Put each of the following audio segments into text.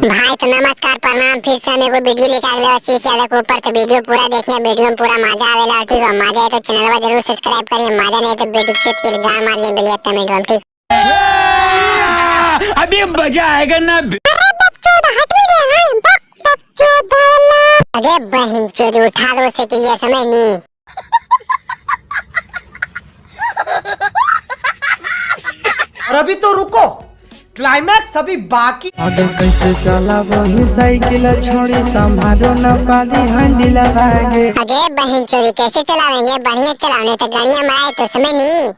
भाई तो नमस्कार प्रणाम। फिर से हम एगो वीडियो लेके आ गए शीशे के ऊपर। तो वीडियो पूरा देखिए, वीडियो में पूरा मजा आवेला। ठीक है, मजा आए तो चैनल को जरूर सब्सक्राइब करिए। मजा नहीं तो बेटी चुत के गान मार ले बेलिया कमेंट में। ठीक अभी मजा आएगा ना। अरे बकचोद हट भी रे। बकचोद अरे बहन चोद उठा दो से के लिए समय नहीं। और अभी तो रुको, क्लाइमैक्स अभी बाकी। आगे कैसे चला वही साइकिल छोड़ी संभालो न पादी हंडिला भागे। अरे बहन चोरी कैसे चलावेंगे? बढ़िया चलाने तो गाड़ियां मारे तो समय नहीं।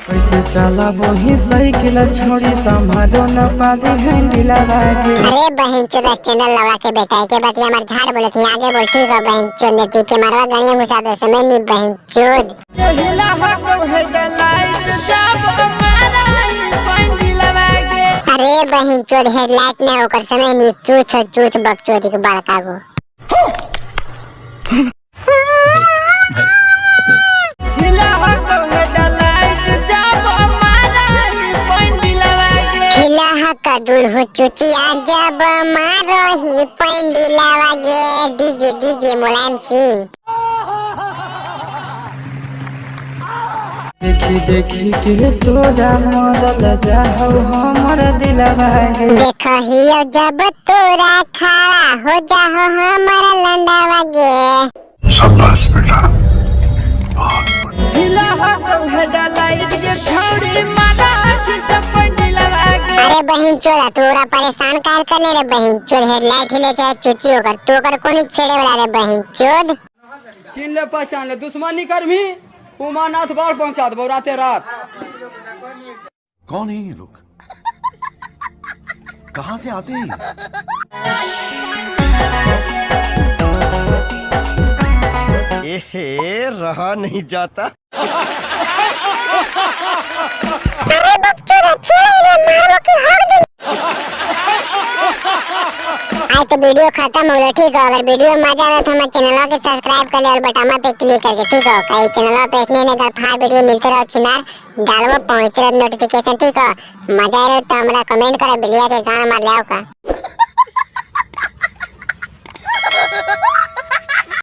कैसे चला वही साइकिल छोड़ी संभालो न पादी हंडिला भागे। अरे बहन चोद चैनल लगा के बैठा है के बात हमार झाड़ बोले थी आगे बोल। ठीक है बहन चोद ने के मारवा गाड़ियां घुसा दो समय नहीं बहन चोद। अरे बहन चोद हेडलाइट ने होकर समय नहीं। चूच बकचोदी के बड़का गो। हिला का दुल्हन चुचिया जब मारो ही पंडिला वागे। डीजे मुलायम सिंह। देखी के तोरा मदद जाहो हमर दिल भागे। देखहियो जब तोरा खड़ा हो जाहो हमारा लंडा वागे। शाबाश बेटा। अरे बहन चोदा तोरा परेशान कर ले रे बहन चोद। हेडलाइट हिले चाहे चुची होकर तो कर कोनी छेड़े वाला रे बहन चोद। चिन ले पहचान ले दुश्मनी कर भी उमानाथ बाढ़ पहुंचा दो राते रात। कौन है ये लोग? कहां से आते हैं? एहे रहा नहीं जाता। अरे बकचोद छोड़ मारो की हक दे। आज तो वीडियो खत्म हो गया। ठीक है, अगर वीडियो में मजा आया तो हमारे चैनल को सब्सक्राइब कर ले और बटन पे क्लिक करके। ठीक है, कई चैनल पे इसने अगर फार वीडियो मिलते रहो चिनार डालवा पहुंचते रहो नोटिफिकेशन। ठीक है, मजा आए तो हमरा कमेंट करे बिलिया के गाना मार ले का।